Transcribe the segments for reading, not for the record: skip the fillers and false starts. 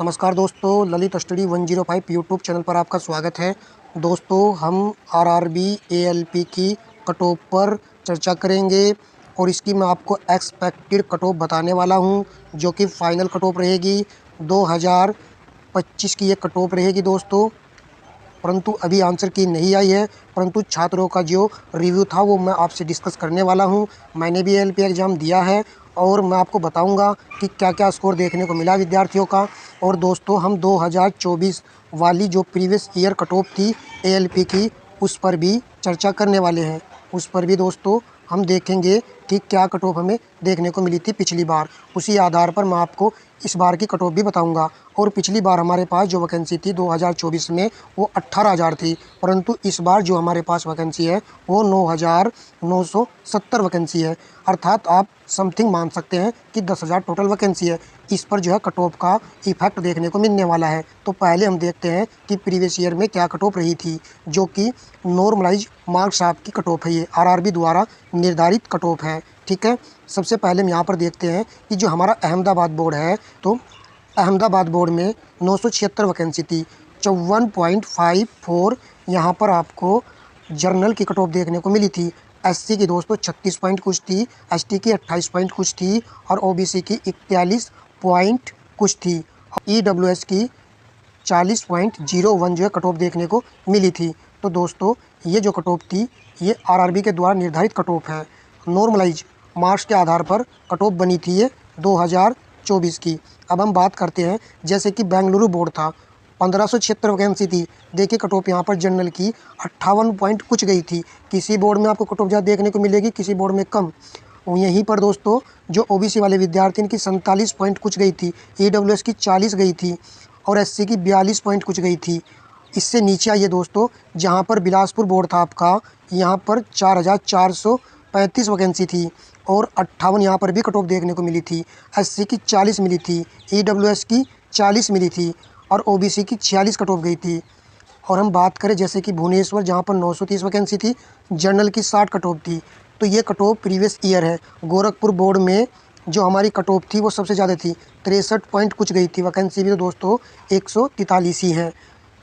नमस्कार दोस्तों, Lalit study 105 YouTube channel पर आपका स्वागत है। दोस्तों, हम आरआरबी एएलपी की कट ऑफ पर चर्चा करेंगे और इसकी मैं आपको एक्सपेक्टेड कट ऑफ बताने वाला हूं, जो कि फाइनल कट ऑफ रहेगी 2025 की ये कट ऑफ रहेगी दोस्तों। परंतु अभी आंसर की नहीं आई है, परंतु छात्रों का जो रिव्यू था वो मैं आपसे डिस्कस करने वाला हूं। मैंने भी एएलपी एग्ज़ाम दिया है और मैं आपको बताऊंगा कि क्या क्या स्कोर देखने को मिला विद्यार्थियों का। और दोस्तों, हम 2024 वाली जो प्रीवियस ईयर कट ऑफ थी एएलपी की, उस पर भी चर्चा करने वाले हैं। उस पर भी दोस्तों हम देखेंगे कि क्या कट ऑफ हमें देखने को मिली थी पिछली बार। उसी आधार पर मैं आपको इस बार की कट ऑफ भी बताऊंगा। और पिछली बार हमारे पास जो वैकेंसी थी 2024 में वो 18,000 थी, परंतु इस बार जो हमारे पास वैकेंसी है वो 9,970 वैकेंसी है। अर्थात आप समथिंग मान सकते हैं कि 10,000 टोटल वैकेंसी है। इस पर जो है कट ऑफ का इफेक्ट देखने को मिलने वाला है। तो पहले हम देखते हैं कि प्रीवियस ईयर में क्या कट ऑफ रही थी, जो कि नॉर्मलाइज मार्क्स आपकी कट ऑफ है। ये आरआरबी द्वारा निर्धारित कट ऑफ है, ठीक है। सबसे पहले हम यहाँ पर देखते हैं कि जो हमारा अहमदाबाद बोर्ड है, तो अहमदाबाद बोर्ड में 976 वैकेंसी थी। 54.54 यहाँ पर आपको जर्नल की कट ऑफ देखने को मिली थी। एससी की दोस्तों 36 पॉइंट कुछ थी, एसटी की 28 पॉइंट कुछ थी और ओबीसी की 41 पॉइंट कुछ थी। ईडब्ल्यूएस की 40.01 जो है कट ऑफ देखने को मिली थी। तो दोस्तों, ये जो कट ऑफ थी ये आरआरबी के द्वारा निर्धारित कट ऑफ है। नॉर्मलाइज मार्क्स के आधार पर कट ऑफ बनी थी ये 2024 की। अब हम बात करते हैं, जैसे कि बेंगलुरु बोर्ड था, 1576 वैकेंसी थी। देखिए कट ऑफ यहाँ पर जनरल की 58 पॉइंट कुछ गई थी। किसी बोर्ड में आपको कट ऑफ ज़्यादा देखने को मिलेगी, किसी बोर्ड में कम। यहीं पर दोस्तों जो ओबीसी वाले विद्यार्थी इनकी 47 पॉइंट कुछ गई थी, ईडब्ल्यूएस की 40 गई थी और एससी की 42 पॉइंट कुछ गई थी। इससे नीचे आइए दोस्तों, जहाँ पर बिलासपुर बोर्ड था आपका, यहाँ पर 4,435 वैकेंसी थी और 58 यहाँ पर भी कट ऑफ देखने को मिली थी। एससी की 40 मिली थी, ईडब्ल्यूएस की 40 मिली थी और ओबीसी की 46 कट ऑफ गई थी। और हम बात करें जैसे कि भुवनेश्वर, जहाँ पर 930 वैकेंसी थी, जनरल की 60 कट ऑफ थी। तो ये कट ऑफ प्रीवियस ईयर है। गोरखपुर बोर्ड में जो हमारी कट ऑफ थी वो सबसे ज़्यादा थी, 63 पॉइंट कुछ गई थी। वैकेंसी भी तो दोस्तों 143 ही है।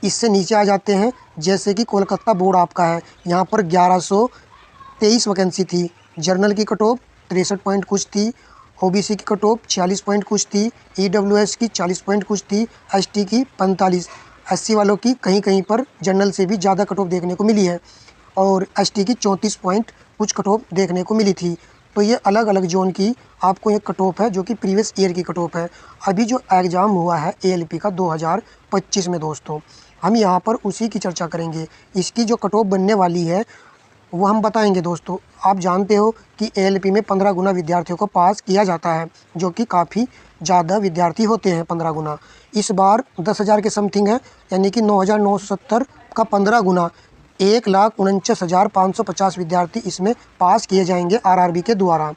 इससे नीचे आ जाते हैं, जैसे कि कोलकाता बोर्ड आपका है, यहाँ पर 1123 वैकेंसी थी। जर्नल की कट ऑफ 63 पॉइंट कुछ थी, ओबीसी की कट ऑफ 46 पॉइंट कुछ थी, ईडब्ल्यूएस की 40 पॉइंट कुछ थी, एसटी की 45, एससी वालों की कहीं कहीं पर जनरल से भी ज़्यादा कट ऑफ देखने को मिली है और एसटी की 34 पॉइंट कुछ कट ऑफ देखने को मिली थी। तो ये अलग अलग जोन की आपको एक कट ऑफ है, जो कि प्रीवियस ईयर की कट ऑफ है। अभी जो एग्ज़ाम हुआ है एएलपी का 2025 में दोस्तों, हम यहाँ पर उसी की चर्चा करेंगे। इसकी जो कट ऑफ बनने वाली है वो हम बताएंगे दोस्तों। आप जानते हो कि एएलपी में 15 गुना विद्यार्थियों को पास किया जाता है, जो कि काफ़ी ज़्यादा विद्यार्थी होते हैं 15 गुना। इस बार 10,000 के समथिंग है, यानी कि 9,970 का 15 गुना 1,49,550 विद्यार्थी इसमें पास किए जाएंगे आरआरबी के द्वारा।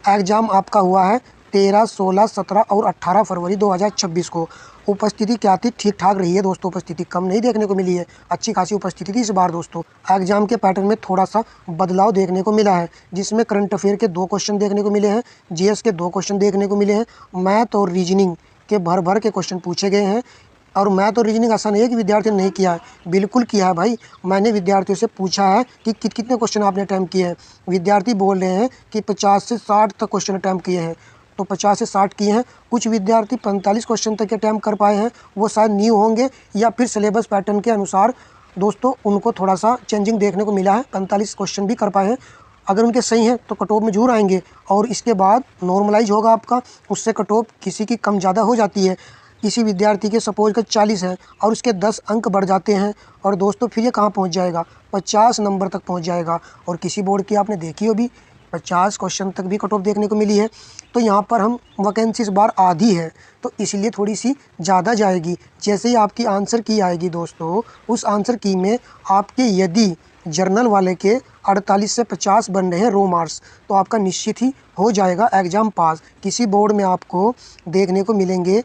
एग्ज़ाम आपका हुआ है 13, 16, 17 और 18 फरवरी 2026 को। उपस्थिति क्या थी? ठीक ठाक रही है दोस्तों, उपस्थिति कम नहीं देखने को मिली है, अच्छी खासी उपस्थिति थी इस बार दोस्तों। एग्जाम के पैटर्न में थोड़ा सा बदलाव देखने को मिला है, जिसमें करंट अफेयर के 2 क्वेश्चन देखने को मिले हैं, जीएस के 2 क्वेश्चन देखने को मिले हैं, मैथ और रीजनिंग के भर भर के क्वेश्चन पूछे गए हैं। और मैथ और रीजनिंग ऐसा नहीं है कि विद्यार्थियों ने नहीं किया है, बिल्कुल किया है भाई। मैंने विद्यार्थियों से पूछा है कि कितने क्वेश्चन आपने अटैम्प्ट किए हैं। विद्यार्थी बोल रहे हैं कि 50 से 60 तक क्वेश्चन अटैम्प्ट किए हैं। तो 50 से 60 किए हैं। कुछ विद्यार्थी 45 क्वेश्चन तक अटैम्प्ट कर पाए हैं, वो शायद न्यू होंगे या फिर सिलेबस पैटर्न के अनुसार दोस्तों उनको थोड़ा सा चेंजिंग देखने को मिला है। 45 क्वेश्चन भी कर पाए हैं। अगर उनके सही हैं तो कट ऑफ में जरूर आएंगे और इसके बाद नॉर्मलाइज होगा आपका, उससे कट ऑफ किसी की कम ज़्यादा हो जाती है। किसी विद्यार्थी के सपोज का 40 है और उसके 10 अंक बढ़ जाते हैं और दोस्तों फिर ये कहाँ पहुँच जाएगा? 50 नंबर तक पहुँच जाएगा। और किसी बोर्ड की आपने देखी हो भी 50 क्वेश्चन तक भी कट ऑफ देखने को मिली है। तो यहाँ पर हम वैकेंसी इस बार आधी है, तो इसलिए थोड़ी सी ज़्यादा जाएगी। जैसे ही आपकी आंसर की आएगी दोस्तों, उस आंसर की में आपके यदि जर्नल वाले के 48 से 50 बन रहे हैं रो मार्क्स, तो आपका निश्चित ही हो जाएगा एग्ज़ाम पास। किसी बोर्ड में आपको देखने को मिलेंगे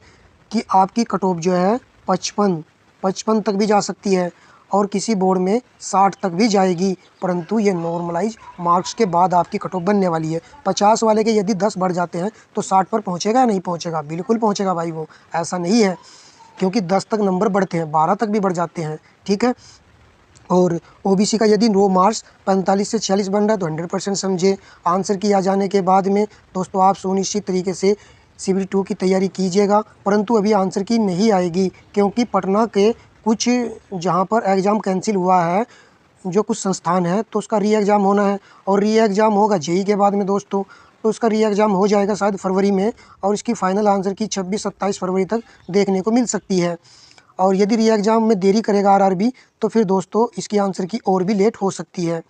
कि आपकी कट ऑफ जो है 55 तक भी जा सकती है और किसी बोर्ड में 60 तक भी जाएगी, परंतु ये नॉर्मलाइज मार्क्स के बाद आपकी कट ऑफ बनने वाली है। 50 वाले के यदि 10 बढ़ जाते हैं तो 60 पर पहुंचेगा या नहीं पहुंचेगा? बिल्कुल पहुंचेगा भाई, वो ऐसा नहीं है। क्योंकि 10 तक नंबर बढ़ते हैं, 12 तक भी बढ़ जाते हैं, ठीक है। और ओबीसी का यदि रो मार्क्स 45 से 46 बन रहा है तो 100% समझे। आंसर की आ जाने के बाद में दोस्तों आप सुनिश्चित तरीके से CBT 2 की तैयारी कीजिएगा, परंतु अभी आंसर की नहीं आएगी क्योंकि पटना के कुछ जहाँ पर एग्ज़ाम कैंसिल हुआ है, जो कुछ संस्थान है, तो उसका री एग्ज़ाम होना है और री एग्ज़ाम होगा जेई के बाद में दोस्तों। तो उसका री एग्ज़ाम हो जाएगा शायद फरवरी में और इसकी फ़ाइनल आंसर की 26-27 फरवरी तक देखने को मिल सकती है। और यदि री एग्ज़ाम में देरी करेगा आरआरबी तो फिर दोस्तों इसकी आंसर की और भी लेट हो सकती है।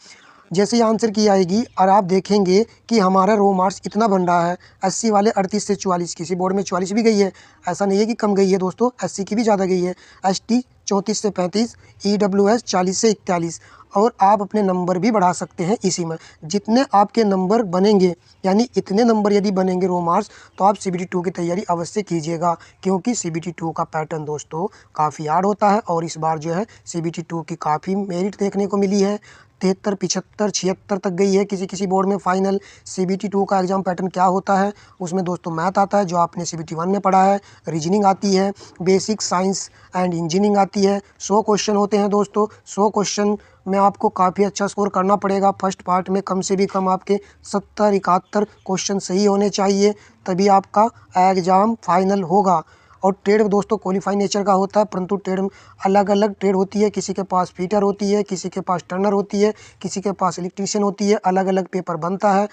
जैसे ही आंसर की आएगी और आप देखेंगे कि हमारा रो मार्क्स इतना बन रहा है, एससी वाले 38 से 44, किसी बोर्ड में 44 भी गई है, ऐसा नहीं है कि कम गई है दोस्तों, एससी की भी ज़्यादा गई है, एसटी 34 से 35, ईडब्ल्यूएस 40 से 41। और आप अपने नंबर भी बढ़ा सकते हैं इसी में। जितने आपके नंबर बनेंगे, यानी इतने नंबर यदि बनेंगे रो मार्क्स, तो आप CBT 2 की तैयारी अवश्य कीजिएगा, क्योंकि CBT 2 का पैटर्न दोस्तों काफ़ी हार्ड होता है और इस बार जो है CBT 2 की काफ़ी मेरिट देखने को मिली है। 73, 75, 76 तक गई है किसी किसी बोर्ड में फाइनल। CBT 2 का एग्ज़ाम पैटर्न क्या होता है, उसमें दोस्तों मैथ आता है जो आपने CBT 1 में पढ़ा है, रीजनिंग आती है, बेसिक साइंस एंड इंजीनियरिंग आती है। 100 क्वेश्चन होते हैं दोस्तों। 100 क्वेश्चन में आपको काफ़ी अच्छा स्कोर करना पड़ेगा। फर्स्ट पार्ट में कम से भी कम आपके 70-71 क्वेश्चन सही होने चाहिए, तभी आपका एग्ज़ाम फाइनल होगा। और ट्रेड दोस्तों क्वालिफाई नेचर का होता है, परंतु ट्रेड अलग अलग ट्रेड होती है, किसी के पास फीटर होती है, किसी के पास टर्नर होती है, किसी के पास इलेक्ट्रीशियन होती है, अलग अलग पेपर बनता है।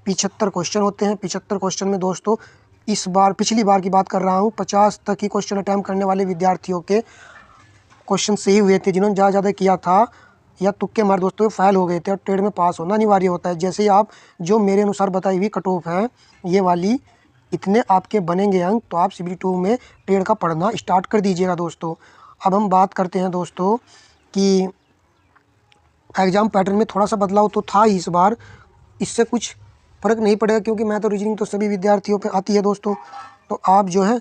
75 क्वेश्चन होते हैं। 75 क्वेश्चन में दोस्तों इस बार, पिछली बार की बात कर रहा हूँ, 50 तक ही क्वेश्चन अटैम्प्ट करने वाले विद्यार्थियों के क्वेश्चन सही हुए थे। जिन्होंने ज़्यादा ज़्यादा किया था या तुक्के मार दोस्तों फेल हो गए थे, और ट्रेड में पास होना अनिवार्य होता है। जैसे ही आप जो मेरे अनुसार बताई हुई कट ऑफ है ये वाली, इतने आपके बनेंगे अंक, तो आप CBT 2 में ट्रेड का पढ़ना स्टार्ट कर दीजिएगा दोस्तों। अब हम बात करते हैं दोस्तों कि एग्ज़ाम पैटर्न में थोड़ा सा बदलाव तो था ही इस बार, इससे कुछ फ़र्क नहीं पड़ेगा क्योंकि मैं तो रीजनिंग तो सभी विद्यार्थियों पे आती है दोस्तों। तो आप जो है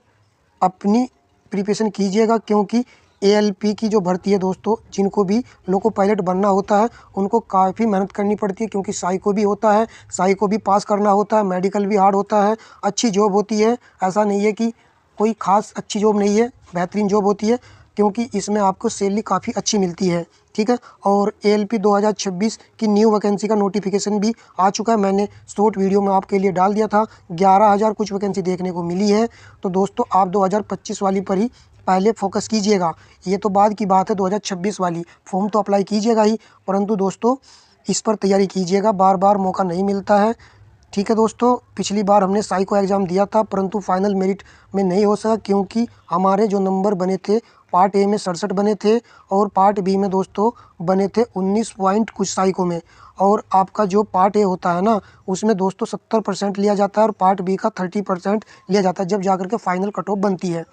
अपनी प्रिपरेशन कीजिएगा, क्योंकि ALP की जो भर्ती है दोस्तों, जिनको भी लोको पायलट बनना होता है उनको काफ़ी मेहनत करनी पड़ती है, क्योंकि साइको भी होता है, साइको भी पास करना होता है, मेडिकल भी हार्ड होता है, अच्छी जॉब होती है। ऐसा नहीं है कि कोई ख़ास अच्छी जॉब नहीं है, बेहतरीन जॉब होती है, क्योंकि इसमें आपको सैलरी काफ़ी अच्छी मिलती है, ठीक है। और ALP 2026 की न्यू वैकेंसी का नोटिफिकेशन भी आ चुका है, मैंने शॉर्ट वीडियो में आपके लिए डाल दिया था। 11,000 कुछ वैकेंसी देखने को मिली है। तो दोस्तों आप 2025 वाली पर ही पहले फोकस कीजिएगा। ये तो बाद की बात है, 2026 वाली फॉर्म तो अप्लाई कीजिएगा ही, परंतु दोस्तों इस पर तैयारी कीजिएगा, बार बार मौका नहीं मिलता है, ठीक है दोस्तों। पिछली बार हमने साइको एग्ज़ाम दिया था, परंतु फाइनल मेरिट में नहीं हो सका, क्योंकि हमारे जो नंबर बने थे पार्ट ए में 67 बने थे और पार्ट बी में दोस्तों बने थे 19 पॉइंट कुछ साइको में। और आपका जो पार्ट ए होता है ना, उसमें दोस्तों 70% लिया जाता है और पार्ट बी का 30% लिया जाता है, जब जाकर के फाइनल कट ऑफ बनती है।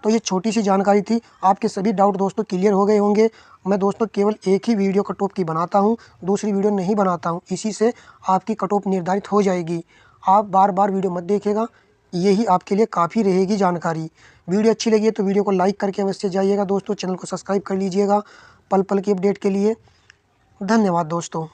तो ये छोटी सी जानकारी थी, आपके सभी डाउट दोस्तों क्लियर हो गए होंगे। मैं दोस्तों केवल एक ही वीडियो कट ऑफ की बनाता हूँ, दूसरी वीडियो नहीं बनाता हूँ, इसी से आपकी कट ऑफ निर्धारित हो जाएगी। आप बार बार वीडियो मत देखिएगा, यही आपके लिए काफ़ी रहेगी जानकारी। वीडियो अच्छी लगी है तो वीडियो को लाइक करके अवश्य जाइएगा दोस्तों, चैनल को सब्सक्राइब कर लीजिएगा पल पल की अपडेट के लिए। धन्यवाद दोस्तों।